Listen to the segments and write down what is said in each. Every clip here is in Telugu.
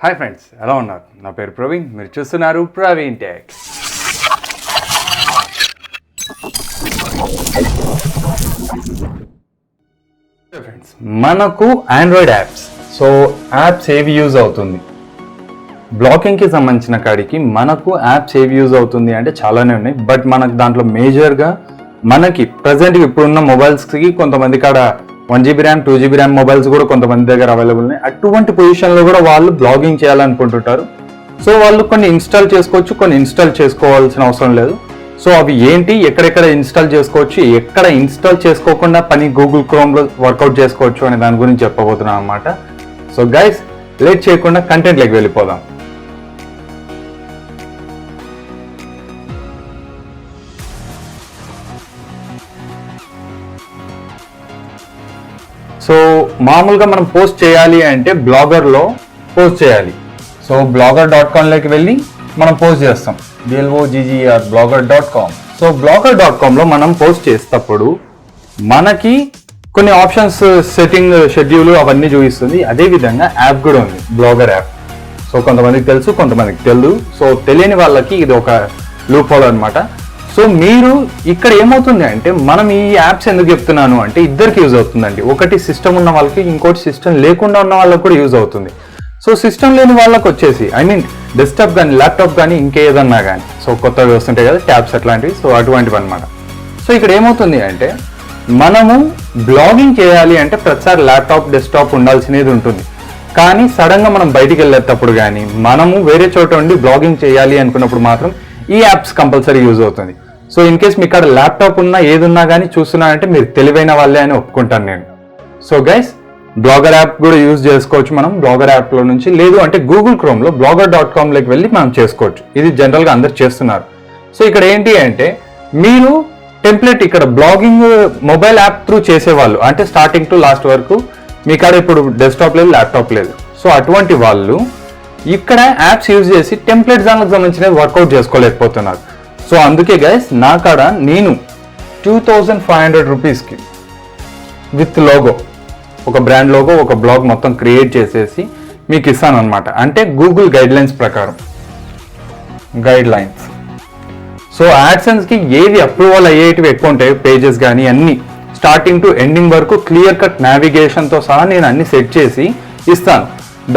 హాయ్ ఫ్రెండ్స్, ఎలా ఉన్నారు? నా పేరు ప్రవీణ్, మీరు చూస్తున్నారు ప్రవీణ్ టెక్. ఫ్రెండ్స్, మనకు ఆండ్రాయిడ్ యాప్స్, సో యాప్స్ ఏవి యూజ్ అవుతుంది బ్లాకింగ్కి సంబంధించిన కాడికి మనకు యాప్స్ ఏవి యూజ్ అవుతుంది అంటే చాలానే ఉన్నాయి. బట్ మనకు దాంట్లో మేజర్గా మనకి ప్రజెంట్ ఇప్పుడున్న మొబైల్స్కి కొంతమంది కాడ 1GB RAM 2GB RAM mobiles కూడా కొంతమంది దగ్గర అవైలబుల్ ఉన్నాయి. అటువంటి పొజిషన్లో కూడా వాళ్ళు బ్లాగింగ్ చేయాలనుకుంటుంటారు. సో వాళ్ళు కొన్ని ఇన్స్టాల్ చేసుకోవచ్చు, కొన్ని ఇన్స్టాల్ చేసుకోవాల్సిన అవసరం లేదు. సో అవి ఏంటి, ఎక్కడెక్కడ ఇన్స్టాల్ చేసుకోవచ్చు, ఎక్కడ ఇన్స్టాల్ చేసుకోకుండా పని గూగుల్ క్రోమ్లో వర్కౌట్ చేసుకోవచ్చు అనే దాని గురించి చెప్పబోతున్నాను అనమాట. సో గైస్, లేట్ చేయకుండా కంటెంట్లోకి వెళ్ళిపోదాం. సో మామూలుగా మనం పోస్ట్ చేయాలి అంటే బ్లాగర్లో పోస్ట్ చేయాలి. సో blogger.com వెళ్ళి మనం పోస్ట్ చేస్తాం, BLOGGER blogger.com. సో blogger.comలో మనం పోస్ట్ చేసేటప్పుడు మనకి కొన్ని ఆప్షన్స్, సెట్టింగ్, షెడ్యూల్ అవన్నీ చూపిస్తుంది. అదేవిధంగా యాప్ కూడా ఉంది, బ్లాగర్ యాప్. సో కొంతమందికి తెలుసు, కొంతమందికి తెలియదు. సో తెలియని వాళ్ళకి ఇది ఒక లూప్ హోల్ అనమాట. సో మీరు ఇక్కడ ఏమవుతుంది అంటే, మనం ఈ యాప్స్ ఎందుకు చెప్తున్నాను అంటే ఇద్దరికి యూజ్ అవుతుందండి. ఒకటి సిస్టమ్ ఉన్న వాళ్ళకి, ఇంకోటి సిస్టమ్ లేకుండా ఉన్న వాళ్ళకి కూడా యూజ్ అవుతుంది. సో సిస్టమ్ లేని వాళ్ళకి వచ్చేసి డెస్క్టాప్ కానీ, ల్యాప్టాప్ కానీ, ఇంకేదన్నా కానీ, సో కొత్తవి వస్తుంటాయి కదా ట్యాబ్స్ అట్లాంటివి, సో అటువంటివి అనమాట. సో ఇక్కడ ఏమవుతుంది అంటే, మనము బ్లాగింగ్ చేయాలి అంటే ప్రతిసారి ల్యాప్టాప్, డెస్క్టాప్ ఉండాల్సినది ఉంటుంది. కానీ సడన్గా మనం బయటికి వెళ్ళేటప్పుడు కానీ, మనము వేరే చోట ఉండి బ్లాగింగ్ చేయాలి అనుకున్నప్పుడు మాత్రం ఈ యాప్స్ కంపల్సరీ యూజ్ అవుతుంది. సో ఇన్ కేస్ మీ ఇక్కడ ల్యాప్టాప్ ఉన్నా ఏదున్నా కానీ చూస్తున్నారంటే మీరు తెలివైన వాళ్ళే అని ఒప్పుకుంటాను నేను. సో గైస్, బ్లాగర్ యాప్ కూడా యూజ్ చేసుకోవచ్చు మనం బ్లాగర్ యాప్లో నుంచి. లేదు అంటే గూగుల్ క్రోమ్లో blogger.comలోకి వెళ్ళి మనం చేసుకోవచ్చు. ఇది జనరల్గా అందరు చేస్తున్నారు. సో ఇక్కడ ఏంటి అంటే, మీరు టెంప్లెట్ ఇక్కడ బ్లాగింగ్ మొబైల్ యాప్ త్రూ చేసేవాళ్ళు, అంటే స్టార్టింగ్ టు లాస్ట్ వరకు మీ కాడ ఇప్పుడు డెస్క్టాప్ లేదు, ల్యాప్టాప్ లేదు. సో అటువంటి వాళ్ళు ఇక్కడ యాప్స్ యూజ్ చేసి టెంప్లెట్ దానికి సంబంధించిన వర్కౌట్ చేసుకోలేకపోతున్నారు. సో అందుకే గైస్, నా కాడ నేను 2500 రూపీస్కి విత్ లోగో, ఒక బ్రాండ్ లోగో, ఒక బ్లాగ్ మొత్తం క్రియేట్ చేసేసి మీకు ఇస్తాను అనమాట. అంటే గూగుల్ గైడ్లైన్స్ ప్రకారం, గైడ్లైన్స్. సో యాడ్సెన్స్కి ఏవి అప్రూవల్ అయ్యేటివి ఎక్కువ ఉంటాయి, పేజెస్ కానీ అన్ని స్టార్టింగ్ టు ఎండింగ్ వరకు క్లియర్ కట్ నావిగేషన్తో సహా నేను అన్ని సెట్ చేసి ఇస్తాను.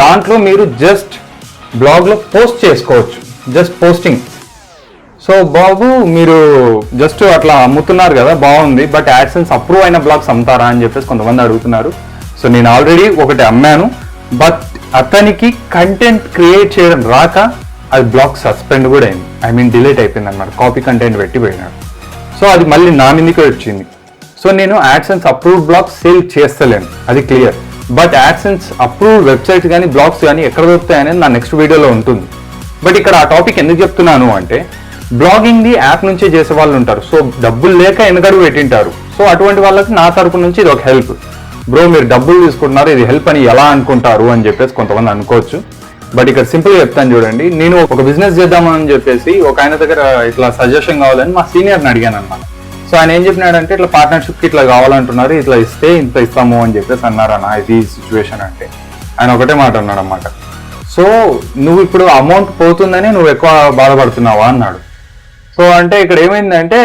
దాంట్లో మీరు జస్ట్ బ్లాగ్లో పోస్ట్ చేసుకోవచ్చు, జస్ట్ పోస్టింగ్. సో బాబు, మీరు జస్ట్ అట్లా అమ్ముతున్నారు కదా, బాగుంది, బట్ యాడ్సెన్స్ అప్రూవ్ అయిన బ్లాగ్స్ అమ్ముతారా అని చెప్పేసి కొంతమంది అడుగుతున్నారు. సో నేను ఆల్రెడీ ఒకటి అమ్మాను, బట్ అతనికి కంటెంట్ క్రియేట్ చేయడం రాక అది బ్లాగ్ సస్పెండ్ కూడా అయింది, డిలీట్ అయిపోయింది అనమాట. కాపీ కంటెంట్ పెట్టి పోయినాడు. సో అది మళ్ళీ నా మీదకే వచ్చింది. సో నేను యాడ్సెన్స్ అప్రూవ్డ్ బ్లాగ్స్ సేల్ చేస్తలేను, అది clear. But AdSense approved websites కానీ, బ్లాగ్స్ కానీ ఎక్కడ దొరుకుతాయి అనేది నా నెక్స్ట్ వీడియోలో ఉంటుంది. బట్ ఇక్కడ ఆ టాపిక్ ఎందుకు చెప్తున్నాను అంటే, బ్లాగింగ్ది యాప్ నుంచే చేసే వాళ్ళు ఉంటారు. సో డబ్బులు లేక వెనకడుగు పెట్టింటారు. సో అటువంటి వాళ్ళకి నా తరపు నుంచి ఇది ఒక హెల్ప్. బ్రో, మీరు డబ్బులు తీసుకుంటున్నారు, ఇది హెల్ప్ అని ఎలా అనుకుంటారు అని చెప్పేసి కొంతమంది అనుకోవచ్చు. బట్ ఇక్కడ సింపుల్గా చెప్తాను చూడండి. నేను ఒక బిజినెస్ చేద్దామని చెప్పేసి ఒక ఆయన దగ్గర ఇట్లా సజెషన్ కావాలని మా సీనియర్ని అడిగాను అనమాట. సో ఆయన ఏం చెప్పినాడంటే, ఇట్లా పార్ట్నర్షిప్కి ఇట్లా కావాలంటున్నారు, ఇట్లా ఇస్తే ఇంత ఇస్తాము అని చెప్పేసి అన్నారు అన్న. ఇది సిచ్యువేషన్ అంటే ఆయన ఒకటే మాట అన్నాడు అన్నమాట. సో నువ్వు ఇప్పుడు అమౌంట్ పోతుందని నువ్వు ఎక్కువ బాధపడుతున్నావా అన్నాడు. సో అంటే ఇక్కడ ఏమైందంటే,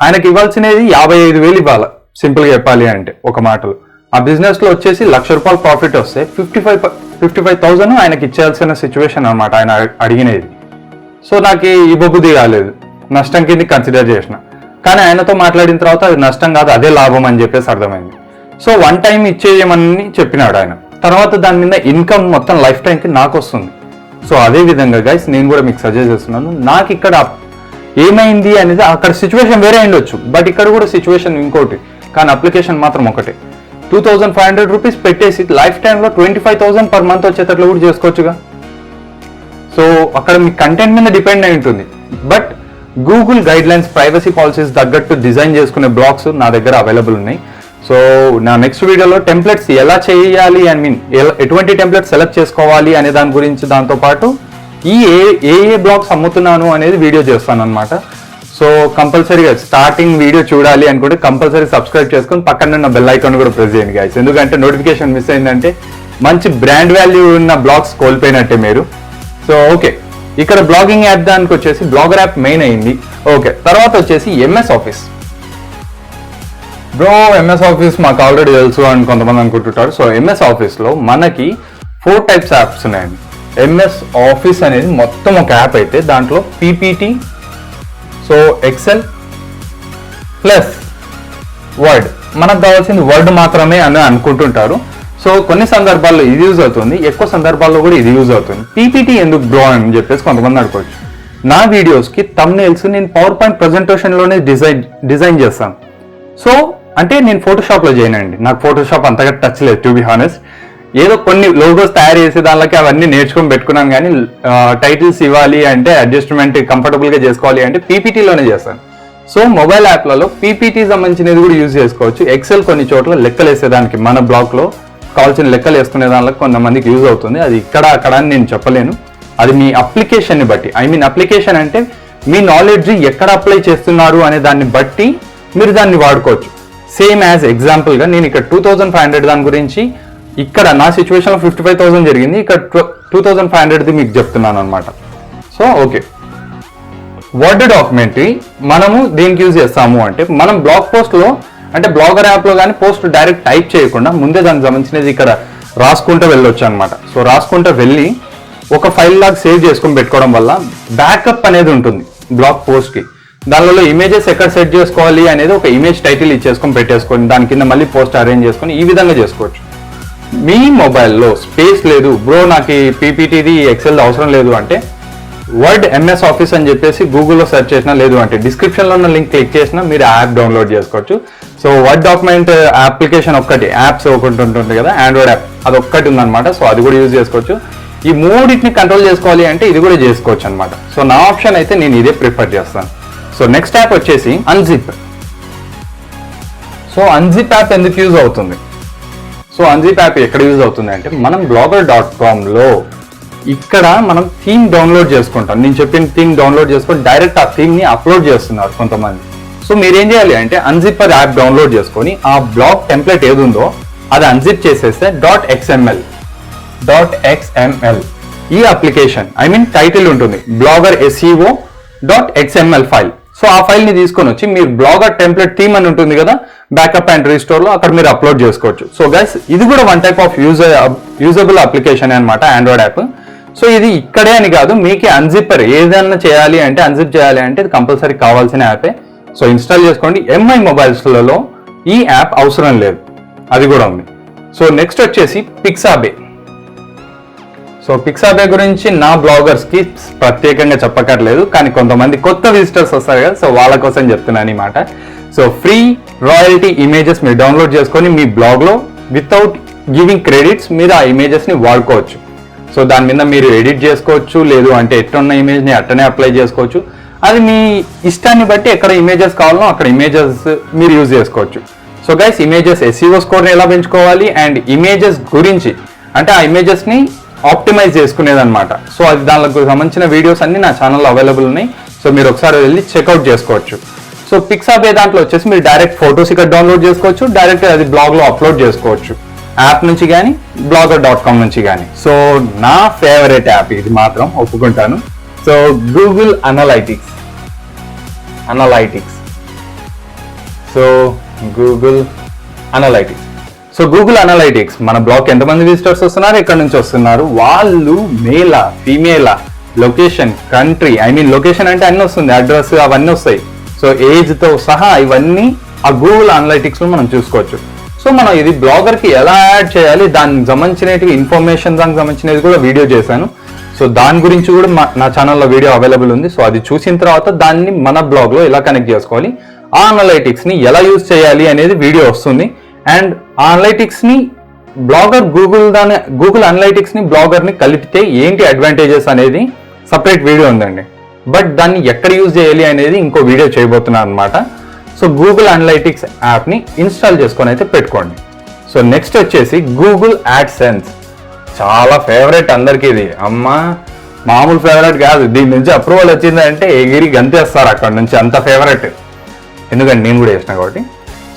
ఆయనకి ఇవ్వాల్సినది 55,000 ఇవ్వాలి, సింపుల్గా చెప్పాలి అంటే ఒక మాటలో. ఆ బిజినెస్లో వచ్చేసి ₹1,00,000 ప్రాఫిట్ వస్తే 55,000 ఆయనకి ఇచ్చేయాల్సిన సిచ్యువేషన్ అనమాట ఆయన అడిగినది. సో నాకు ఇవ్వబుద్ధి కాలేదు, నష్టం కింద కన్సిడర్ చేసిన. కానీ ఆయనతో మాట్లాడిన తర్వాత అది నష్టం కాదు, అదే లాభం అని చెప్పేసి అర్థమైంది. సో వన్ టైం ఇచ్చేయమని చెప్పినాడు ఆయన. తర్వాత దాని మీద ఇన్కమ్ మొత్తం లైఫ్ టైంకి నాకు వస్తుంది. సో అదే విధంగా గైస్, నేను కూడా మీకు సజెస్ట్ చేస్తున్నాను. నాకు ఇక్కడ ఏమైంది అనేది, అక్కడ సిచ్యువేషన్ వేరే అయిండొచ్చు, బట్ ఇక్కడ కూడా సిచ్యువేషన్ ఇంకోటి, కానీ అప్లికేషన్ మాత్రం ఒకటే. 2500 రూపీస్ పెట్టేసి లైఫ్ టైంలో 25,000 పర్ మంత్ వచ్చేటట్లు కూడా చేసుకోవచ్చుగా. సో అక్కడ మీ కంటెంట్ మీద డిపెండ్ అయి ఉంటుంది. But Google guidelines, privacy policies తగ్గట్టు డిజైన్ చేసుకునే బ్లాగ్స్ నా దగ్గర అవైలబుల్ ఉన్నాయి. సో నా నెక్స్ట్ వీడియోలో టెంప్లెట్స్ ఎలా చేయాలి, ఎటువంటి టెంప్లెట్స్ సెలెక్ట్ చేసుకోవాలి అనే దాని గురించి, దాంతోపాటు ఏ బ్లాగ్స్ అమ్ముతున్నాను అనేది వీడియో చేస్తాను అనమాట. సో కంపల్సరీగా స్టార్టింగ్ వీడియో చూడాలి అనుకుంటే కంపల్సరీ సబ్స్క్రైబ్ చేసుకొని పక్కన ఉన్న బెల్ ఐకాన్ కూడా ప్రెస్ చేయండి గైస్. ఎందుకంటే నోటిఫికేషన్ మిస్ అయిందంటే మంచి బ్రాండ్ వాల్యూ ఉన్న బ్లాగ్స్ కోల్పోయినట్టే మీరు. సో ఓకే, ఇక్కడ బ్లాగింగ్ యాప్ దానికి వచ్చేసి బ్లాగర్ యాప్ మెయిన్ అయింది. ఓకే, తర్వాత వచ్చేసి MS office. Bro MS office మాకు ఆల్రెడీ తెలుసు అని కొంతమంది అనుకుంటుంటారు. సో ఎంఎస్ ఆఫీస్లో మనకి 4 టైప్స్ యాప్స్ ఉన్నాయండి. ఎంఎస్ ఆఫీస్ అనేది మొత్తం ఒక యాప్ అయితే దాంట్లో PPT, so excel plus word. మనకు కావాల్సింది వర్డ్ మాత్రమే అని అనుకుంటుంటారు. సో కొన్ని సందర్భాల్లో ఇది యూజ్ అవుతుంది, ఎక్కువ సందర్భాల్లో కూడా ఇది యూజ్ అవుతుంది. పీపీటీ ఎందుకు బ్రో అని చెప్పేసి కొంతమంది అనుకోవచ్చు. నా వీడియోస్కి థంబ్నెయిల్స్ నేను పవర్ పాయింట్ ప్రజెంటేషన్లోనే డిజైన్ చేస్తాను. సో అంటే నేను ఫోటోషాప్లో చేయనండి, నాకు ఫోటోషాప్ అంతగా టచ్ లేదు టు బి హానెస్ట్. ఏదో కొన్ని లోగోస్ తయారు చేసే దానికి అవన్నీ నేర్చుకొని పెట్టుకున్నాను, కానీ టైటిల్స్ ఇవ్వాలి అంటే అడ్జస్ట్మెంట్ కంఫర్టబుల్గా చేసుకోవాలి అంటే పీపీటీలోనే చేస్తాను. సో మొబైల్ యాప్లలో పీపీటీ సంబంధించినది కూడా యూజ్ చేసుకోవచ్చు. ఎక్సెల్ కొన్ని చోట్ల లెక్కలు వేసేదానికి మన బ్లాక్లో కావాల్సిన లెక్కలు వేసుకునే దానికి కొంతమందికి యూజ్ అవుతుంది. అది ఇక్కడ అక్కడ అని నేను చెప్పలేను, అది మీ అప్లికేషన్ని బట్టి. అప్లికేషన్ అంటే మీ నాలెడ్జ్ ఎక్కడ అప్లై చేస్తున్నారు అనే దాన్ని బట్టి మీరు దాన్ని వాడుకోవచ్చు. సేమ్ యాజ్ ఎగ్జాంపుల్గా నేను ఇక్కడ 2500 దాని గురించి, ఇక్కడ నా సిచ్యువేషన్లో 55,000 జరిగింది, ఇక్కడ 2500ది మీకు చెప్తున్నాను అనమాట. సో ఓకే, వర్డ్ డాక్యుమెంట్ మనము దేనికి యూజ్ చేస్తాము అంటే మనం బ్లాగ్ పోస్ట్లో అంటే బ్లాగర్ యాప్లో కానీ పోస్ట్ డైరెక్ట్ టైప్ చేయకుండా ముందే దానికి సంబంధించినది ఇక్కడ రాసుకుంటూ వెళ్ళొచ్చు అనమాట. సో రాసుకుంటూ వెళ్ళి ఒక ఫైల్ లాగా సేవ్ చేసుకొని పెట్టుకోవడం వల్ల బ్యాకప్ అనేది ఉంటుంది బ్లాగ్ పోస్ట్కి. దానిలో ఇమేజెస్ ఎక్కడ సెట్ చేసుకోవాలి అనేది ఒక ఇమేజ్ టైటిల్ ఇచ్చేసుకొని పెట్టేసుకొని దాని కింద మళ్ళీ పోస్ట్ అరేంజ్ చేసుకొని ఈ విధంగా చేసుకోవచ్చు. మీ మొబైల్లో స్పేస్ లేదు బ్రో, నాకు పీపీటీది ఎక్సెల్ అవసరం లేదు అంటే వర్డ్ ఎంఎస్ ఆఫీస్ అని చెప్పేసి గూగుల్లో సెర్చ్ చేసినా, లేదు అంటే డిస్క్రిప్షన్లో ఉన్న లింక్ క్లిక్ చేసినా మీరు యాప్ డౌన్లోడ్ చేసుకోవచ్చు. సో వర్డ్ డాక్యుమెంట్ అప్లికేషన్ ఒక్కటి, యాప్స్ ఒకటి ఉంటుంది కదా ఆండ్రాయిడ్ యాప్, అది ఒక్కటి ఉందన్నమాట. సో అది కూడా యూజ్ చేసుకోవచ్చు. ఈ మూడింటిని కంట్రోల్ చేసుకోవాలి అంటే ఇది కూడా చేసుకోవచ్చు అనమాట. సో నా ఆప్షన్ అయితే నేను ఇదే ప్రిఫర్ చేస్తాను. సో నెక్స్ట్ యాప్ వచ్చేసి అన్జిప్. సో అన్జిప్ యాప్ ఎందుకు యూజ్ అవుతుంది? సో అన్జిప్ యాప్ ఎక్కడ యూజ్ అవుతుంది అంటే మనం blogger.comలో ఇక్కడ మనం థీమ్ డౌన్లోడ్ చేసుకుంటాం. నేను చెప్పిన థీమ్ డౌన్లోడ్ చేసుకొని డైరెక్ట్ ఆ థీమ్ని అప్లోడ్ చేస్తున్నారు కొంతమంది. సో మీరు ఏం చేయాలి అంటే అన్జిప్పర్ యాప్ డౌన్లోడ్ చేసుకొని ఆ బ్లాగ్ టెంప్లెట్ ఏది ఉందో అది అన్జిప్ చేసేస్తే .xml ఈ అప్లికేషన్ టైటిల్ ఉంటుంది blogger SEO .xml file. So ఆ ఫైల్ని తీసుకొని వచ్చి మీరు బ్లాగర్ టెంప్లెట్ థీమ్ అని ఉంటుంది కదా బ్యాకప్ అండ్ రీస్టోర్లో, అక్కడ మీరు అప్లోడ్ చేసుకోవచ్చు. సో గైస్ ఇది కూడా one type of usable application అనమాట ఆండ్రాయిడ్ యాప్. సో ఇది ఇక్కడే అని కాదు, మీకు అన్జిప్పర్ ఏదైనా చేయాలి అంటే అన్జిప్ చేయాలి అంటే ఇది కంపల్సరీ కావాల్సిన యాపే. సో ఇన్స్టాల్ చేసుకోండి. MI మొబైల్స్లలో ఈ యాప్ అవసరం లేదు, అది కూడా ఉంది. సో నెక్స్ట్ వచ్చేసి పిక్సాబే. సో పిక్సాబే గురించి నా బ్లాగర్స్కి ప్రత్యేకంగా చెప్పక్కర్లేదు, కానీ కొంతమంది కొత్త విజిటర్స్ వస్తారు కదా, సో వాళ్ళ కోసం చెప్తున్నాను ఈ మాట. సో ఫ్రీ రాయల్టీ ఇమేజెస్ మీరు డౌన్లోడ్ చేసుకొని మీ బ్లాగ్లో వితౌట్ గివింగ్ క్రెడిట్స్ మీరు ఆ ఇమేజెస్ని వాడుకోవచ్చు. సో దాని మీద మీరు ఎడిట్ చేసుకోవచ్చు, లేదు అంటే ఎట్టున్న ఇమేజ్ని అట్టనే అప్లై చేసుకోవచ్చు. అది మీ ఇష్టాన్ని బట్టి ఎక్కడ ఇమేజెస్ కావాలో అక్కడ ఇమేజెస్ మీరు యూజ్ చేసుకోవచ్చు. సో గైస్ ఇమేజెస్ SEO స్కోర్ని ఎలా పెంచుకోవాలి అండ్ ఇమేజెస్ గురించి అంటే ఆ ఇమేజెస్ని ఆప్టిమైజ్ చేసుకునేదన్నమాట. సో అది దానికి సంబంధించిన వీడియోస్ అన్ని నా ఛానల్లో అవైలబుల్ ఉన్నాయి. సో మీరు ఒకసారి వెళ్ళి చెక్అవుట్ చేసుకోవచ్చు. సో పిక్సాబే దాంట్లో వచ్చేసి మీరు డైరెక్ట్ ఫొటోస్ ఇక్కడ డౌన్లోడ్ చేసుకోవచ్చు, డైరెక్ట్ అది బ్లాగ్లో అప్లోడ్ చేసుకోవచ్చు యాప్ నుంచి కానీ blogger.com నుంచి కానీ. సో నా ఫేవరెట్ యాప్ ఇది మాత్రం ఒప్పుకుంటాను. So Google analytics. So Google analytics మన బ్లాగ్ ఎంతమంది విజిటర్స్ వస్తున్నారు, ఎక్కడి నుంచి వస్తున్నారు, వాళ్ళు మేలా ఫీమేలా, లొకేషన్, కంట్రీ, లొకేషన్ అంటే అన్నీ వస్తుంది, అడ్రస్ అవన్నీ వస్తాయి. సో ఏజ్తో సహా ఇవన్నీ ఆ గూగుల్ అనలైటిక్స్లో మనం చూసుకోవచ్చు. సో మనం ఇది బ్లాగర్కి ఎలా యాడ్ చేయాలి దానికి సంబంధించినవి ఇన్ఫర్మేషన్ దానికి సంబంధించినది కూడా వీడియో చేశాను. సో దాని గురించి కూడా నా ఛానల్లో వీడియో అవైలబుల్ ఉంది. సో అది చూసిన తర్వాత దాన్ని మన బ్లాగ్లో ఎలా కనెక్ట్ చేసుకోవాలి, ఆ అనలైటిక్స్ని ఎలా యూజ్ చేయాలి అనేది వీడియో వస్తుంది. అండ్ ఆ అనలైటిక్స్ని గూగుల్ అనలైటిక్స్ని బ్లాగర్ని కలిపితే ఏంటి అడ్వాంటేజెస్ అనేది సపరేట్ వీడియో ఉందండి. బట్ దాన్ని ఎక్కడ యూజ్ చేయాలి అనేది ఇంకో వీడియో చేయబోతున్నాను అనమాట. సో గూగుల్ అనలైటిక్స్ యాప్ని ఇన్స్టాల్ చేసుకొని అయితే పెట్టుకోండి. సో నెక్స్ట్ వచ్చేసి గూగుల్ యాడ్సెన్స్. చాలా ఫేవరెట్ అందరికీ ఇది. మామూలు ఫేవరెట్ కాదు, దీని నుంచి అప్రూవల్ వచ్చిందంటే ఎగిరి గంతేస్తారు అక్కడ నుంచి, అంత ఫేవరెట్. ఎందుకంటే నేను కూడా చేసిన కాబట్టి.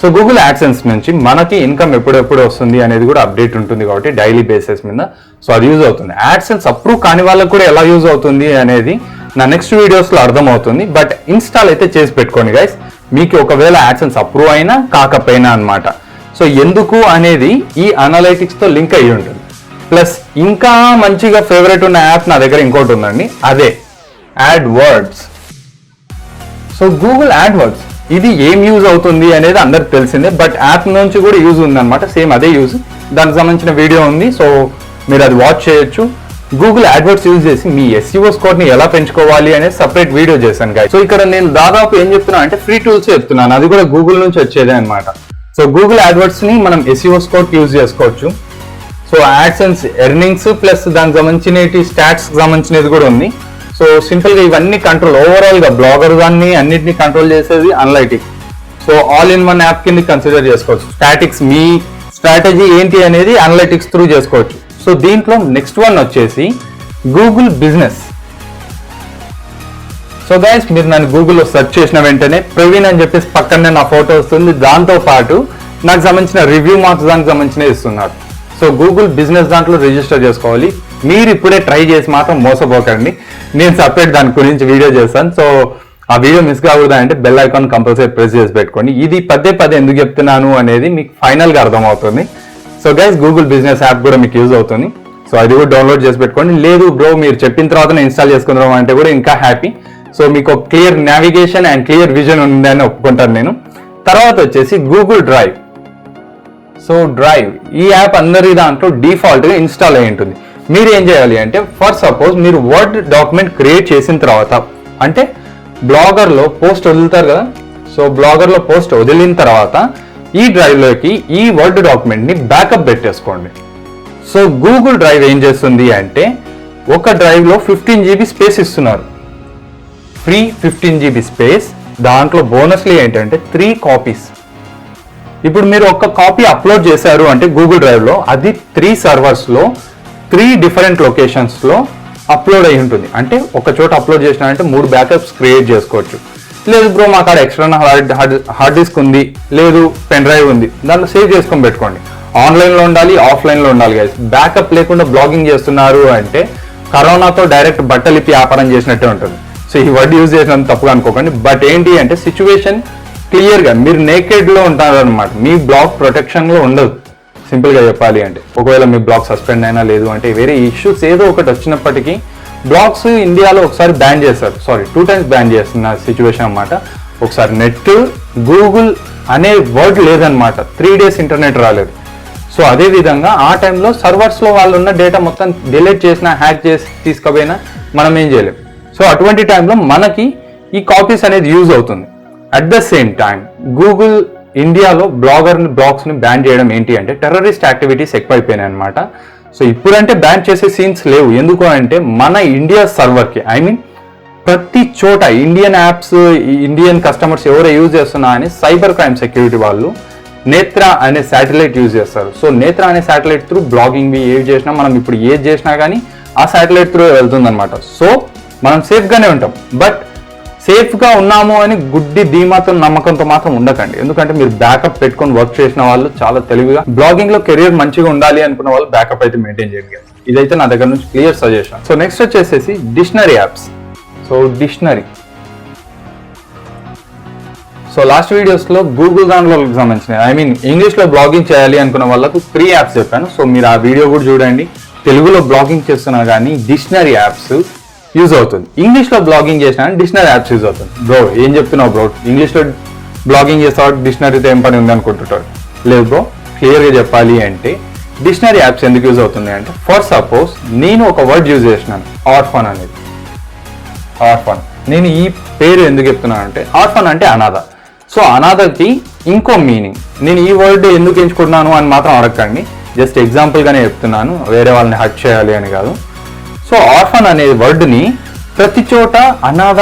సో గూగుల్ యాడ్సెన్స్ నుంచి మనకి ఇన్కమ్ ఎప్పుడెప్పుడు వస్తుంది అనేది కూడా అప్డేట్ ఉంటుంది కాబట్టి డైలీ బేసిస్ మీద. సో అది యూజ్ అవుతుంది. యాడ్సెన్స్ అప్రూవ్ కాని వాళ్ళకి కూడా ఎలా యూజ్ అవుతుంది అనేది నా నెక్స్ట్ వీడియోస్లో అర్థమవుతుంది. బట్ ఇన్స్టాల్ అయితే చేసి పెట్టుకోండి గైస్, మీకు ఒకవేళ యాడ్సెన్స్ అప్రూవ్ అయినా కాకపోయినా అనమాట. సో ఎందుకు అనేది ఈ అనలైటిక్స్తో లింక్ అయ్యి ఉంటుంది. ప్లస్ ఇంకా మంచిగా ఫేవరెట్ ఉన్న యాప్ నా దగ్గర ఇంకోటి ఉందండి, అదే యాడ్వర్డ్స్. సో గూగుల్ యాడ్వర్డ్స్ ఇది ఏం యూజ్ అవుతుంది అనేది అందరికి తెలిసిందే, బట్ యాప్ నుంచి కూడా యూజ్ ఉందన్నమాట. సేమ్ అదే యూజ్, దానికి సంబంధించిన వీడియో ఉంది, సో మీరు అది వాచ్ చేయొచ్చు. గూగుల్ యాడ్వర్డ్స్ యూజ్ చేసి మీ SEO స్కోర్ని ఎలా పెంచుకోవాలి అనేది సపరేట్ వీడియో చేశాను గాయస్. సో ఇక్కడ నేను దాదాపు ఏం చెప్తున్నా అంటే ఫ్రీ టూల్స్ చెప్తున్నాను, అది కూడా గూగుల్ నుంచి వచ్చేదే అనమాట. సో గూగుల్ యాడ్వర్డ్స్ ని మనం SEO స్కోర్ యూజ్ చేసుకోవచ్చు. సో యాడ్సెన్స్ ఎర్నింగ్స్ ప్లస్ దానికి సంబంధించిన స్టాట్స్ సంబంధించినది కూడా ఉంది. సో సింపుల్ గా ఇవన్నీ కంట్రోల్, ఓవరాల్ గా బ్లాగర్ దాన్ని అన్నిటిని కంట్రోల్ చేసేది analytics. So all in one app కింద కన్సిడర్ చేసుకోవచ్చు. స్టాటిక్స్ మీ స్ట్రాటజీ ఏంటి అనేది అనలైటిక్స్ త్రూ చేసుకోవచ్చు. సో దీంట్లో నెక్స్ట్ వన్ వచ్చేసి గూగుల్ బిజినెస్. సో గైస్ మీరు నన్ను గూగుల్లో సెర్చ్ చేసిన వెంటనే ప్రవీణ్ అని చెప్పేసి పక్కనే నా ఫోటో వస్తుంది, దాంతో పాటు నాకు సంబంధించిన రివ్యూ మార్క్స్ దానికి సంబంధించిన ఇస్తున్నారు. సో గూగుల్ బిజినెస్ దాంట్లో రిజిస్టర్ చేసుకోవాలి. మీరు ఇప్పుడే ట్రై చేసి మాత్రం మోసపోకండి, నేను సపరేట్ దాని గురించి వీడియో చేస్తాను. సో ఆ వీడియో మిస్ కాకూడదు అంటే బెల్ ఐకాన్ కంపల్సరీ ప్రెస్ చేసి పెట్టుకోండి. ఇది పదే ఎందుకు చెప్తున్నాను అనేది మీకు ఫైనల్గా అర్థమవుతుంది. So guys Google business app కూడా మీకు యూజ్ అవుతుంది. సో అది కూడా డౌన్లోడ్ చేసి పెట్టుకోండి. లేదు బ్రో మీరు చెప్పిన తర్వాత ఇన్స్టాల్ చేసుకుందాం అంటే కూడా ఇంకా హ్యాపీ. సో మీకు clear navigation and clear vision ఉందని ఒప్పుకుంటాను నేను. తర్వాత వచ్చేసి గూగుల్ డ్రైవ్. సో డ్రైవ్ ఈ యాప్ అందరి దాంట్లో డిఫాల్ట్గా ఇన్స్టాల్ అయి ఉంటుంది. మీరు ఏం చేయాలి అంటే ఫర్ సపోజ్ మీరు వర్డ్ డాక్యుమెంట్ క్రియేట్ చేసిన తర్వాత, అంటే బ్లాగర్లో పోస్ట్ వదులుతారు కదా, సో బ్లాగర్లో పోస్ట్ వదిలిన తర్వాత ఈ డ్రైవ్లోకి ఈ వర్డ్ డాక్యుమెంట్ని బ్యాకప్ పెట్టేసుకోండి. సో గూగుల్ డ్రైవ్ ఏం చేస్తుంది అంటే ఒక డ్రైవ్లో 15 GB స్పేస్ ఇస్తున్నారు, ఫ్రీ 15 GB స్పేస్. దాంట్లో బోనస్లీ ఏంటంటే 3 కాపీస్. ఇప్పుడు మీరు ఒక కాపీ అప్లోడ్ చేశారు అంటే గూగుల్ డ్రైవ్లో అది 3 సర్వర్స్లో 3 డిఫరెంట్ లొకేషన్స్లో అప్లోడ్ అయి ఉంటుంది. అంటే ఒక చోట అప్లోడ్ చేసినారంటే 3 బ్యాకప్స్ క్రియేట్ చేసుకోవచ్చు. లేదు బ్రో మా కాడ ఎక్స్టర్నల్ హార్డ్ డిస్క్ ఉంది, లేదు పెన్ డ్రైవ్ ఉంది, దాంట్లో సేవ్ చేసుకొని పెట్టుకోండి. ఆన్లైన్లో ఉండాలి, ఆఫ్లైన్లో ఉండాలి గైస్. బ్యాకప్ లేకుండా బ్లాగింగ్ చేస్తున్నారు అంటే కరోనాతో డైరెక్ట్ బట్టలిప్పి వ్యాపారం చేసినట్టే ఉంటుంది. సో ఈ వర్డ్ యూజ్ చేసినంత తప్పుగా అనుకోకండి. బట్ ఏంటి అంటే సిచ్యువేషన్ క్లియర్గా మీరు నేకెడ్లో ఉంటారనమాట, మీ బ్లాగ్ ప్రొటెక్షన్లో ఉండదు. సింపుల్గా చెప్పాలి అంటే ఒకవేళ మీ బ్లాగ్ సస్పెండ్ అయినా లేదు అంటే వేరే ఇష్యూస్ ఏదో ఒకటి వచ్చినప్పటికీ బ్లాగ్స్ ఇండియాలో ఒకసారి బ్యాన్ చేస్తారు, 2 times బ్యాన్ చేస్తున్న సిచ్యువేషన్ అనమాట. ఒకసారి నెట్ గూగుల్ అనే వర్డ్ లేదనమాట, 3 days ఇంటర్నెట్ రాలేదు. సో అదే విధంగా ఆ టైంలో సర్వర్స్లో వాళ్ళు ఉన్న డేటా మొత్తం డిలీట్ చేసినా హ్యాక్ చేసి తీసుకుపోయినా మనం ఏం చేయలేం. సో అటువంటి టైంలో మనకి ఈ కాపీస్ అనేది యూజ్ అవుతుంది. At the same time Google ఇండియాలో బ్లాగ్స్ని బ్యాన్ చేయడం ఏంటి అంటే టెర్రరిస్ట్ యాక్టివిటీస్ ఎక్కువైపోయినాయి అనమాట. సో ఇప్పుడంటే బ్యాన్ చేసే సీన్స్ లేవు. ఎందుకు అంటే మన ఇండియా సర్వర్కి ప్రతి చోట ఇండియన్ యాప్స్, ఇండియన్ కస్టమర్స్ ఎవరు యూజ్ చేస్తున్నా అని సైబర్ క్రైమ్ సెక్యూరిటీ వాళ్ళు నేత్ర అనే శాటిలైట్ యూజ్ చేస్తారు. సో నేత్ర అనే శాటిలైట్ త్రూ బ్లాగింగ్ ఏవి చేసినా మనం ఇప్పుడు ఏది చేసినా కానీ ఆ శాటిలైట్ త్రూ వెళ్తుంది అనమాట. సో మనం సేఫ్గానే ఉంటాం. బట్ సేఫ్గా ఉన్నాము అని గుడ్డి ధీమాతో నమ్మకంతో మాత్రం ఉండకండి. ఎందుకంటే మీరు బ్యాకప్ పెట్టుకొని వర్క్ చేసిన వాళ్ళు చాలా తెలివిగా బ్లాగింగ్లో కెరీర్ మంచిగా ఉండాలి అనుకున్న వాళ్ళు బ్యాకప్ అయితే మెయింటైన్ చేయండి. ఇదైతే నా దగ్గర నుంచి క్లియర్ సజెషన్. సో నెక్స్ట్ వచ్చేసేసి dictionary apps. So dictionary, so last వీడియోస్లో గూగుల్ దాంట్లోకి సంబంధించిన ఇంగ్లీష్లో బ్లాగింగ్ చేయాలి అనుకున్న వాళ్ళకు 3 యాప్స్ చెప్పాను. సో మీరు ఆ వీడియో కూడా చూడండి. తెలుగులో బ్లాగింగ్ చేస్తున్నా కానీ డిక్షనరీ యాప్స్ యూజ్ అవుతుంది. ఇంగ్లీష్లో బ్లాగింగ్ చేసినా డిక్షనరీ యాప్స్ యూజ్ అవుతుంది. బ్రో ఏం చెప్తున్నావు బ్రో, ఇంగ్లీష్లో బ్లాగింగ్ చేస్తావు డిక్షనరీతో ఏం పని ఉంది అనుకుంటుంటాడు. లేదు బ్రో, క్లియర్గా చెప్పాలి అంటే డిక్షనరీ యాప్స్ ఎందుకు యూజ్ అవుతుంది అంటే ఫర్ సపోజ్ నేను ఒక వర్డ్ యూజ్ చేసినాను, ఆర్ఫన్ అనేది. ఆర్ఫన్ నేను ఈ పేరు ఎందుకు చెప్తున్నాను అంటే ఆర్ఫన్ అంటే అనాథ. సో అనాథకి ఇంకో మీనింగ్. నేను ఈ వర్డ్ ఎందుకు ఎంచుకుంటున్నాను అని మాత్రం అడగండి, జస్ట్ ఎగ్జాంపుల్గానే చెప్తున్నాను, వేరే వాళ్ళని హర్ట్ చేయాలి అని కాదు. సో ఆర్ఫన్ అనే వర్డ్ని ప్రతి చోట అనాథ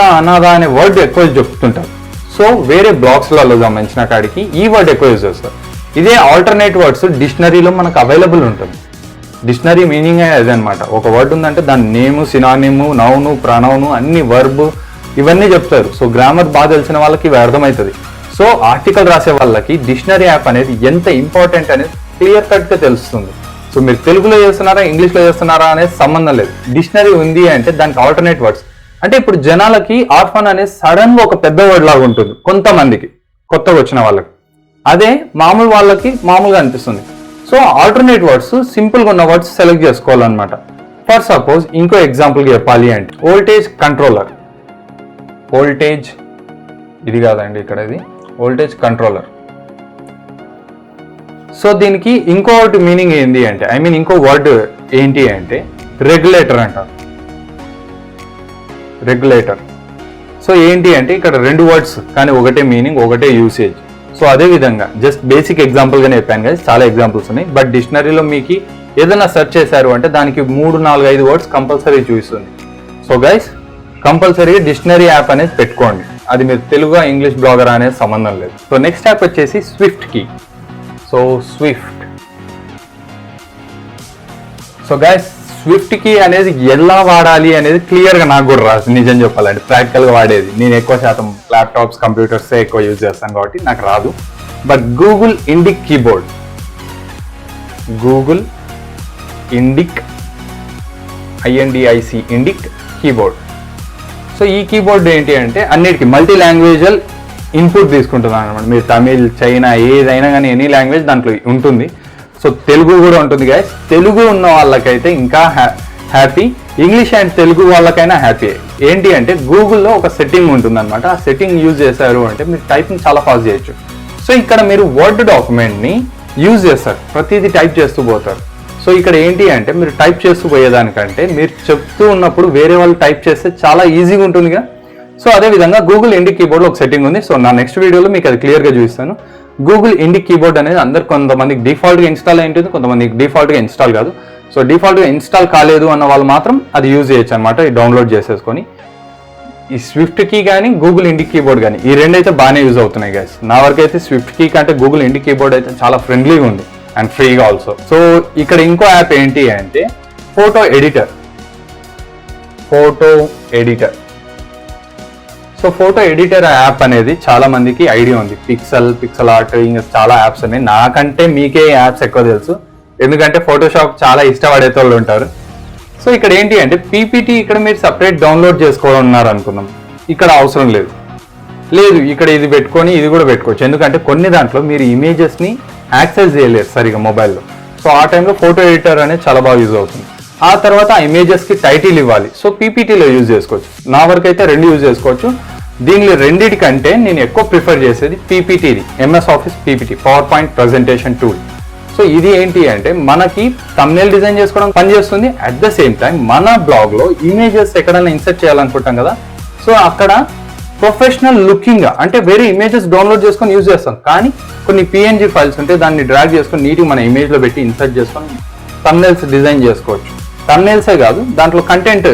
అనే వర్డ్ ఎక్కువ చెప్తుంటారు. సో వేరే బ్లాగ్స్లలో సంబంధించిన కాడికి ఈ వర్డ్ ఎక్కువ యూజ్ చేస్తారు. ఇదే ఆల్టర్నేట్ వర్డ్స్ డిక్షనరీలో మనకు అవైలబుల్ ఉంటుంది. డిక్షనరీ మీనింగ్ అదనమాట. ఒక వర్డ్ ఉందంటే దాని నేము, సినానిము, నౌను, ప్రనౌను, అన్ని వర్బ్ ఇవన్నీ చెప్తారు. సో గ్రామర్ బాగా తెలిసిన వాళ్ళకి ఇవి అర్థమవుతుంది. సో ఆర్టికల్ రాసే వాళ్ళకి డిక్షనరీ యాప్ అనేది ఎంత ఇంపార్టెంట్ అనేది క్లియర్ కట్గా తెలుస్తుంది. సో మీరు తెలుగులో చేస్తున్నారా ఇంగ్లీష్లో చేస్తున్నారా అనేది సంబంధం లేదు. డిక్షనరీ ఉంది అంటే దానికి ఆల్టర్నేట్ వర్డ్స్, అంటే ఇప్పుడు జనాలకి ఆర్ఫన్ అనేది సడన్ గా ఒక పెద్ద వర్డ్ లాగా ఉంటుంది కొంతమందికి, కొత్తగా వచ్చిన వాళ్ళకి. అదే మామూలు వాళ్ళకి మామూలుగా అనిపిస్తుంది. సో ఆల్టర్నేట్ వర్డ్స్, సింపుల్గా ఉన్న వర్డ్స్ సెలెక్ట్ చేసుకోవాలన్నమాట. ఫర్ సపోజ్ ఇంకో ఎగ్జాంపుల్గా చెప్పాలి అంటే వోల్టేజ్ కంట్రోలర్, వోల్టేజ్ ఇది కాదండి ఇక్కడ, ఇది వోల్టేజ్ కంట్రోలర్. సో దీనికి ఇంకోటి మీనింగ్ ఏంటి అంటే, ఐ మీన్ ఇంకో వర్డ్ ఏంటి అంటే రెగ్యులేటర్ అంటారు. రెగ్యులేటర్. సో ఏంటి అంటే ఇక్కడ రెండు వర్డ్స్ కానీ ఒకటే మీనింగ్, ఒకటే యూసేజ్. సో అదే విధంగా జస్ట్ బేసిక్ ఎగ్జాంపుల్గానే చెప్పాను కదా, చాలా ఎగ్జాంపుల్స్ ఉన్నాయి. బట్ డిక్షనరీలో మీకు ఏదైనా సెర్చ్ చేశారు అంటే దానికి 3, 4, 5 వర్డ్స్ కంపల్సరీ చూపిస్తుంది. సో గైస్ కంపల్సరీగా డిక్షనరీ యాప్ అనేది పెట్టుకోండి. అది మీరు తెలుగు ఇంగ్లీష్ బ్లాగర్ అనేది సంబంధం లేదు. సో నెక్స్ట్ యాప్ వచ్చేసి swift key. So swift. So guys swift key అనేది ఎలా వాడాలి అనేది క్లియర్గా నాకు కూడా రాదు, నిజం చెప్పాలంటే. ప్రాక్టికల్గా వాడేది నేను ఎక్కువ శాతం ల్యాప్టాప్స్ కంప్యూటర్సే ఎక్కువ యూజ్ చేస్తాను కాబట్టి నాకు రాదు. But Google Indic keyboard, Google Indic INDIC Indic keyboard. So ఈ కీబోర్డ్ ఏంటి అంటే అన్నిటికీ మల్టీ లాంగ్వేజల్ ఇన్పుట్ తీసుకుంటున్నాను అనమాట. మీరు తమిళ్, చైనా ఏదైనా కానీ ఎనీ లాంగ్వేజ్ దాంట్లో ఉంటుంది. సో తెలుగు కూడా ఉంటుంది గైస్. తెలుగు ఉన్న వాళ్ళకైతే ఇంకా హ్యాపీ, ఇంగ్లీష్ అండ్ తెలుగు వాళ్ళకైనా హ్యాపీ. ఏంటి అంటే గూగుల్లో ఒక సెట్టింగ్ ఉంటుంది అనమాట. ఆ సెట్టింగ్ యూజ్ చేశారు అంటే మీరు టైపింగ్ చాలా ఫాస్ట్ చేయొచ్చు. సో ఇక్కడ మీరు వర్డ్ డాక్యుమెంట్ని యూజ్ చేస్తారు, ప్రతిదీ టైప్ చేస్తూ పోతారు. సో ఇక్కడ ఏంటి అంటే మీరు టైప్ చేస్తూ పోయేదానికంటే మీరు చెప్తూ ఉన్నప్పుడు వేరే వాళ్ళు టైప్ చేస్తే చాలా ఈజీగా ఉంటుందిగా. సో అదేవిధంగా గూగుల్ ఇండిక్ కీబోర్డ్లో ఒక సెట్టింగ్ ఉంది. సో నా నెక్స్ట్ వీడియోలో మీకు అది క్లియర్గా చూపిస్తాను. గూగుల్ ఇండిక్ కీబోర్డ్ అనేది కొంతమందికి డిఫాల్ట్గా ఇన్స్టాల్ అయి ఉంటుంది, కొంతమందికి డిఫాల్ట్గా ఇన్స్టాల్ కాదు. సో డిఫాల్ట్గా ఇన్స్టాల్ కాలేదు అన్న వాళ్ళు మాత్రం అది యూజ్ చేయొచ్చు అనమాట, డౌన్లోడ్ చేసేసుకొని. ఈ స్విఫ్ట్ కీ కానీ గూగుల్ ఇండిక్ కీబోర్డ్ కానీ ఈ రెండు అయితే బాగానే యూజ్ అవుతున్నాయి గైస్. నా వరకు అయితే స్విఫ్ట్ కీ కంటే గూగుల్ ఇండిక్ కీబోర్డ్ అయితే చాలా ఫ్రెండ్లీగా ఉంది అండ్ ఫ్రీగా ఆల్సో. సో ఇక్కడ ఇంకో యాప్ ఏంటి అంటే photo editor. Photo editor. So photo editor app అనేది చాలా మందికి ఐడియా ఉంది. పిక్సెల్ ఆర్ట్, ఇంకా చాలా యాప్స్ ఉన్నాయి. నాకంటే మీకే యాప్స్ ఎక్కువ తెలుసు, ఎందుకంటే ఫోటోషాప్ చాలా ఇష్టపడే వాళ్ళు ఉంటారు. సో ఇక్కడ ఏంటి అంటే పీపీటీ ఇక్కడ మీరు సపరేట్ డౌన్లోడ్ చేసుకోవాలన్నారు అనుకుందాం, ఇక్కడ అవసరం లేదు. ఇక్కడ ఇది పెట్టుకొని ఇది కూడా పెట్టుకోవచ్చు. ఎందుకంటే కొన్ని దాంట్లో మీరు ఇమేజెస్ని యాక్సెస్ చేయలేరు సరిగా మొబైల్లో. సో ఆ టైంలో ఫోటో ఎడిటర్ అనేది చాలా బాగా యూజ్ అవుతుంది. ఆ తర్వాత ఆ ఇమేజెస్కి టైటిల్ ఇవ్వాలి. సో పీపీటీలో యూజ్ చేసుకోవచ్చు. నా వరకు అయితే రెండు యూజ్ చేసుకోవచ్చు. దీనిలో రెండింటికంటే నేను ఎక్కువ ప్రిఫర్ చేసేది పీపీటీది, MS office PPT, power point presentation tool. So ఇది ఏంటి అంటే మనకి థంబ్నెయిల్ డిజైన్ చేసుకోవడం పనిచేస్తుంది. అట్ ద సేమ్ టైం మన బ్లాగ్లో ఇమేజెస్ ఎక్కడైనా ఇన్సర్ట్ చేయాలనుకుంటాం కదా, సో అక్కడ ప్రొఫెషనల్ లుకింగ్గా అంటే వేరే ఇమేజెస్ డౌన్లోడ్ చేసుకొని యూజ్ చేస్తాం. కానీ కొన్ని PNG ఫైల్స్ ఉంటే దాన్ని డ్రాగ్ చేసుకొని నీట్గా మన ఇమేజ్లో పెట్టి ఇన్సర్ట్ చేసుకొని థంబ్నెయిల్స్ డిజైన్ చేసుకోవచ్చు. థంబ్నెయిల్సే కాదు, దాంట్లో కంటెంట్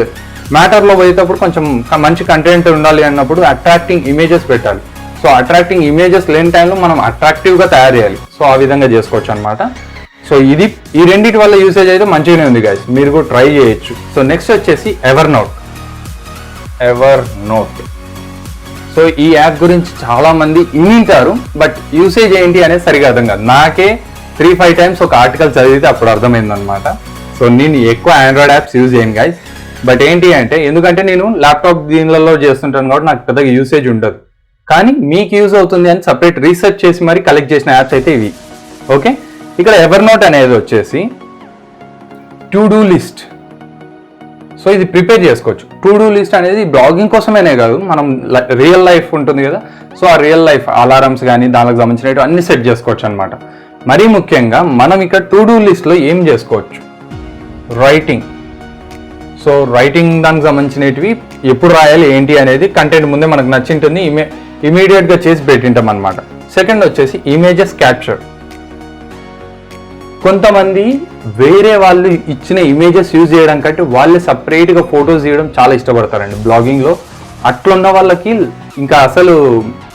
మ్యాటర్లో పోయేటప్పుడు కొంచెం మంచి కంటెంట్ ఉండాలి అన్నప్పుడు అట్రాక్టింగ్ ఇమేజెస్ పెట్టాలి. సో అట్రాక్టింగ్ ఇమేజెస్ లేని టైంలో మనం అట్రాక్టివ్గా తయారు చేయాలి. సో ఆ విధంగా చేసుకోవచ్చు అనమాట. సో ఈ రెండింటి వల్ల యూసేజ్ అయితే మంచిగానే ఉంది గైస్, మీరు కూడా ట్రై చేయొచ్చు. సో నెక్స్ట్ వచ్చేసి ఎవర్ నోట్. సో ఈ యాప్ గురించి చాలా మంది వింటారు, బట్ యూసేజ్ ఏంటి అనేది సరిగా అర్థం కాదు. నాకే 3-5 టైమ్స్ ఒక ఆర్టికల్ చదివితే అప్పుడు అర్థమైందనమాట. సో నేను ఎక్కువ ఆండ్రాయిడ్ యాప్స్ యూజ్ చేయను గైస్. బట్ ఏంటి అంటే ఎందుకంటే నేను ల్యాప్టాప్ దీనిలలో చేస్తుంటాను కాబట్టి నాకు పెద్దగా యూసేజ్ ఉండదు. కానీ మీకు యూజ్ అవుతుంది అని సపరేట్ రీసెర్చ్ చేసి మరి కలెక్ట్ చేసిన యాప్స్ అయితే ఇవి. ఓకే, ఇక్కడ ఎవర్ నోట్ అనేది వచ్చేసి టు డూ లిస్ట్. సో ఇది ప్రిపేర్ చేసుకోవచ్చు. టు డూ లిస్ట్ అనేది బ్లాగింగ్ కోసమేనే కాదు, మనం రియల్ లైఫ్ ఉంటుంది కదా, సో ఆ రియల్ లైఫ్ అలారమ్స్ కానీ దానికి సంబంధించినవి అన్ని సెట్ చేసుకోవచ్చు అనమాట. మరీ ముఖ్యంగా మనం ఇక్కడ టు డూ లిస్ట్లో ఏం చేసుకోవచ్చు, రైటింగ్. సో రైటింగ్ దానికి సంబంధించినవి ఎప్పుడు రాయాలి ఏంటి అనేది కంటెంట్ ముందే మనకు నచ్చింటుంది, ఇమీడియట్గా చేసి పెట్టింటాం అనమాట. సెకండ్ వచ్చేసి ఇమేజెస్ క్యాప్చర్. కొంతమంది వేరే వాళ్ళు ఇచ్చిన ఇమేజెస్ యూజ్ చేయడం కంటే వాళ్ళే సపరేట్గా ఫొటోస్ తీయడం చాలా ఇష్టపడతారండి బ్లాగింగ్లో. అట్లున్న వాళ్ళకి ఇంకా అసలు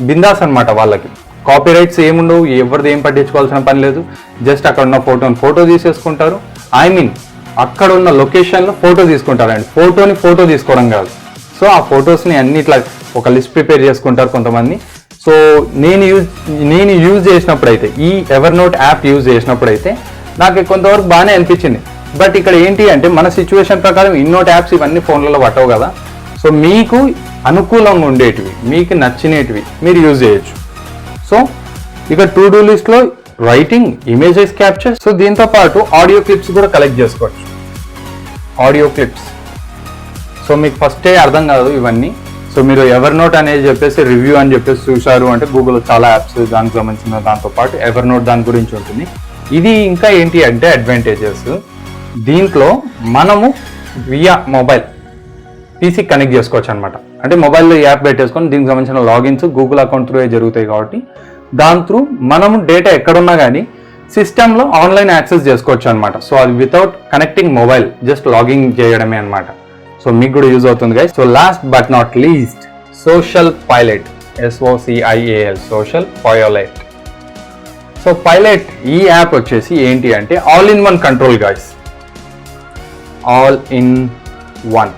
బిందాస్ అనమాట. వాళ్ళకి కాపీ రైట్స్ ఏముండవు, ఎవరిది ఏం పట్టించుకోవాల్సిన పని లేదు. జస్ట్ అక్కడ ఉన్న ఫోటో తీసేసుకుంటారు. అక్కడ ఉన్న లొకేషన్లో ఫోటో తీసుకుంటారండి. ఫోటో తీసుకోవడం కాదు. సో ఆ ఫొటోస్ని అన్ని ఇట్లా ఒక లిస్ట్ ప్రిపేర్ చేసుకుంటారు కొంతమంది. సో సో నేను యూజ్ చేసినప్పుడైతే ఈ ఎవర్ నోట్ యాప్ యూజ్ చేసినప్పుడైతే నాకు కొంతవరకు బాగానే అనిపించింది. బట్ ఇక్కడ ఏంటి అంటే మన సిచ్యువేషన్ ప్రకారం ఇన్నోట్ యాప్స్ ఇవన్నీ ఫోన్లలో పట్టవు కదా. సో మీకు అనుకూలంగా ఉండేటివి, మీకు నచ్చినటివి మీరు యూజ్ చేయొచ్చు. సో ఇక టు డూ లిస్ట్లో రైటింగ్, ఇమేజెస్ క్యాప్చర్, సో దీంతో పాటు ఆడియో క్లిప్స్ కూడా కలెక్ట్ చేసుకోవచ్చు. ఆడియో క్లిప్స్ సో మీకు ఫస్టే అర్థం కాదు ఇవన్నీ. సో మీరు ఎవర్ నోట్ అనేది చెప్పేసి రివ్యూ అని చెప్పేసి చూశారు అంటే గూగుల్లో చాలా యాప్స్ దానికి సంబంధించిన దాంతోపాటు ఎవర్ నోట్ దాని గురించి ఉంటుంది. ఇది ఇంకా ఏంటి అంటే అడ్వాంటేజెస్, దీంట్లో మనము వియా మొబైల్ పీసీ కనెక్ట్ చేసుకోవచ్చు అనమాట. అంటే మొబైల్లో యాప్ పెట్టేసుకొని దీనికి సంబంధించిన లాగిన్స్ గూగుల్ అకౌంట్ త్రూ జరుగుతాయి కాబట్టి దాని త్రూ మనము డేటా ఎక్కడున్నా కానీ సిస్టంలో ఆన్లైన్ యాక్సెస్ చేసుకోవచ్చు అనమాట. సో అది without connecting mobile, just logging చేయడమే అనమాట. సో మీకు కూడా యూజ్ అవుతుంది guys. So last but not least social pilot, SOCIAL, social pilot. So pilot ఈ యాప్ వచ్చేసి ఏంటి అంటే all in one control guys, all in one.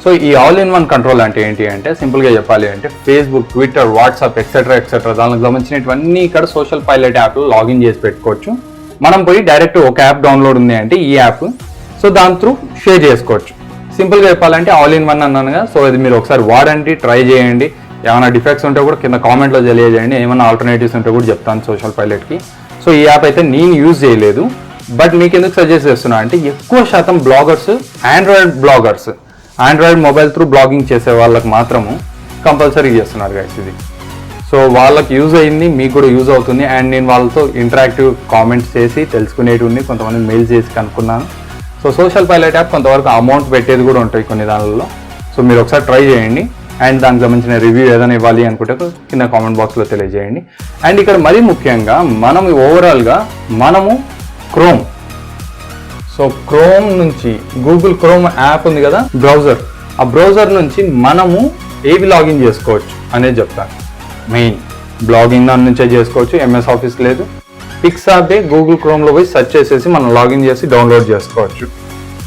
So ఈ ఆల్ ఇన్ వన్ కంట్రోల్ అంటే ఏంటి అంటే సింపుల్గా చెప్పాలి అంటే ఫేస్బుక్, ట్విట్టర్, వాట్సాప్ ఎక్సెట్రా దానికి సంబంధించినవన్నీ ఇక్కడ సోషల్ పైలట్ యాప్లో లాగిన్ చేసి పెట్టుకోవచ్చు. మనం పోయి డైరెక్ట్ ఒక యాప్ డౌన్లోడ్ ఉంది అంటే ఈ యాప్, సో దాని త్రూ షేర్ చేసుకోవచ్చు. సింపుల్గా చెప్పాలంటే ఆల్ ఇన్ వన్ అన్నాను కదా. సో ఇది మీరు ఒకసారి వాడండి, ట్రై చేయండి. ఏమైనా డిఫెక్ట్స్ ఉంటే కూడా కింద కామెంట్లో తెలియజేయండి. ఏమైనా ఆల్టర్నేటివ్స్ ఉంటే కూడా చెప్తాను సోషల్ పైలట్కి. సో ఈ యాప్ అయితే నేను యూజ్ చేయలేదు, బట్ మీకు ఎందుకు సజెస్ట్ చేస్తున్నా అంటే ఎక్కువ శాతం bloggers, Android mobile through blogging చేసే వాళ్ళకి మాత్రము కంపల్సరీ చేస్తున్నారు గైస్ ఇది. సో వాళ్ళకి యూజ్ అయింది, మీకు కూడా యూజ్ అవుతుంది. అండ్ నేను వాళ్ళతో ఇంటరాక్టివ్ కామెంట్స్ చేసి తెలుసుకునేటివి, కొంతమంది మెయిల్ చేసి కనుక్కున్నాను. సో సోషల్ పైలట్ యాప్ కొంతవరకు అమౌంట్ పెట్టేది కూడా ఉంటాయి కొన్ని దానిలో. సో మీరు ఒకసారి ట్రై చేయండి. అండ్ దానికి సంబంధించిన రివ్యూ ఏదైనా ఇవ్వాలి అనుకుంటే కింద కామెంట్ బాక్స్లో తెలియజేయండి. అండ్ ఇక్కడ మరీ ముఖ్యంగా మనం ఓవరాల్గా మనము క్రోమ్, సో క్రోమ్ నుంచి గూగుల్ క్రోమ్ యాప్ ఉంది కదా బ్రౌజర్, ఆ బ్రౌజర్ నుంచి మనము ఏవి లాగిన్ చేసుకోవచ్చు అనేది చెప్తాను. మెయిన్ బ్లాగింగ్ దాని నుంచే చేసుకోవచ్చు, MS ఆఫీస్ లేదు. పిక్సాబే గూగుల్ క్రోమ్లో పోయి సెర్చ్ చేసేసి మనం లాగిన్ చేసి డౌన్లోడ్ చేసుకోవచ్చు.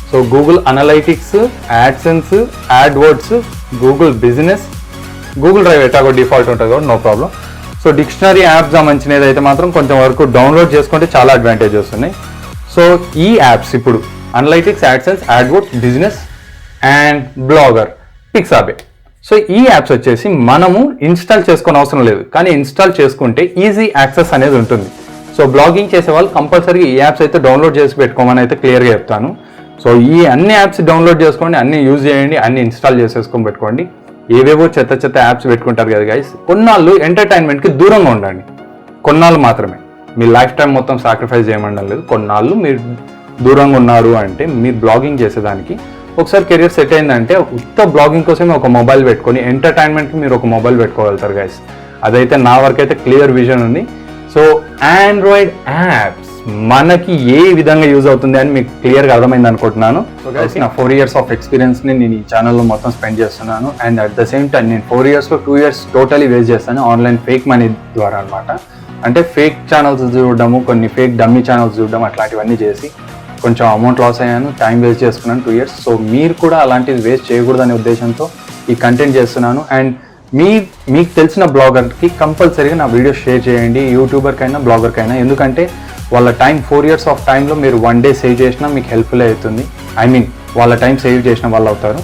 So Google Analytics, AdSense, AdWords, Google business, Google Drive ఎటాగో డిఫాల్ట్ ఉంటుంది కూడా no problem. So dictionary app సంబంధించినది అయితే మాత్రం కొంచెం వరకు డౌన్లోడ్ చేసుకుంటే చాలా అడ్వాంటేజెస్ ఉన్నాయి. సో ఈ యాప్స్ ఇప్పుడు Analytics, AdSense, AdWords, business and Blogger, Pixabay. So ఈ యాప్స్ వచ్చేసి మనము ఇన్స్టాల్ చేసుకునే అవసరం లేదు, కానీ ఇన్స్టాల్ చేసుకుంటే ఈజీ యాక్సెస్ అనేది ఉంటుంది. సో బ్లాగింగ్ చేసే వాళ్ళు కంపల్సరీ ఈ యాప్స్ అయితే డౌన్లోడ్ చేసి పెట్టుకోమని అయితే క్లియర్గా చెప్తాను. సో ఈ అన్ని యాప్స్ డౌన్లోడ్ చేసుకోండి, అన్ని యూజ్ చేయండి, అన్ని ఇన్స్టాల్ చేసేసుకొని పెట్టుకోండి. ఏవేవో చెత్త యాప్స్ పెట్టుకుంటారు కదా గైస్. కొన్నాళ్ళు ఎంటర్టైన్మెంట్కి దూరంగా ఉండండి, కొన్నాళ్ళు మాత్రమే. మీ లైఫ్ టైం మొత్తం సాక్రిఫైస్ చేయమండం లేదు. కొన్నాళ్ళు మీరు దూరంగా ఉన్నారు అంటే మీరు బ్లాగింగ్ చేసేదానికి ఒకసారి కెరీర్ సెట్ అయిందంటే ఉత్త బ్లాగింగ్ కోసమే ఒక మొబైల్ పెట్టుకొని ఎంటర్టైన్మెంట్కి మీరు ఒక మొబైల్ పెట్టుకోగలుగుతారు గైస్. అదైతే నా వరకు అయితే క్లియర్ విజన్ ఉంది. సో ఆండ్రాయిడ్ యాప్స్ మనకి ఏ విధంగా యూజ్ అవుతుంది అని మీకు క్లియర్గా అర్థమైంది అనుకుంటున్నాను. సో గైస్ నా 4 years ఆఫ్ ఎక్స్పీరియన్స్ని నేను ఈ ఛానల్లో మొత్తం స్పెండ్ చేస్తున్నాను. And at the same time నేను 4 yearsలో 2 years టోటలీ వేస్ట్ చేస్తాను ఆన్లైన్ ఫేక్ మనీ ద్వారా అనమాట. అంటే ఫేక్ ఛానల్స్ చూడడము, కొన్ని ఫేక్ డమ్మీ ఛానల్స్ చూడడం, అట్లాంటివన్నీ చేసి కొంచెం అమౌంట్ లాస్ అయ్యాను, టైం వేస్ట్ చేసుకున్నాను 2 years. సో మీరు కూడా అలాంటిది వేస్ట్ చేయకూడదనే ఉద్దేశంతో ఈ కంటెంట్ చేస్తున్నాను. అండ్ మీకు తెలిసిన బ్లాగర్కి కంపల్సరీగా నా వీడియో షేర్ చేయండి, యూట్యూబర్కైనా బ్లాగర్కైనా. ఎందుకంటే వాళ్ళ టైం 4 years ఆఫ్ టైంలో మీరు 1 day సేవ్ చేసినా మీకు హెల్ప్ఫుల్ అవుతుంది. వాళ్ళ టైం సేవ్ చేసిన వాళ్ళు అవుతారు.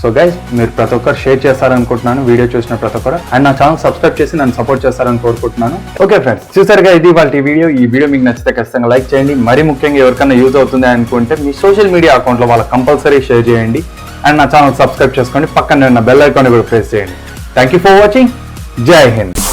సో గైస్ మీరు ప్రతి ఒక్కరు షేర్ చేస్తారనుకుంటున్నాను వీడియో చూసిన ప్రతి ఒక్కరు. అండ్ నా ఛానల్ సబ్స్క్రైబ్ చేసి నన్ను సపోర్ట్ చేస్తారని కోరుకుంటున్నాను. ఓకే ఫ్రెండ్స్, చూసారుగా ఇది వాళ్ళ వీడియో. ఈ వీడియో మీకు నచ్చితే ఖచ్చితంగా లైక్ చేయండి. మరీ ముఖ్యంగా ఎవరికైనా యూజ్ అవుతుంది అనుకుంటే మీ సోషల్ మీడియా అకౌంట్లో వాళ్ళకి కంపల్సరీ షేర్ చేయండి. అండ్ నా ఛానల్ సబ్స్క్రైబ్ చేసుకోండి, పక్కన ఉన్న బెల్ ఐకాన్ కూడా ప్రెస్ చేయండి. Thank you for watching. జై హింద్.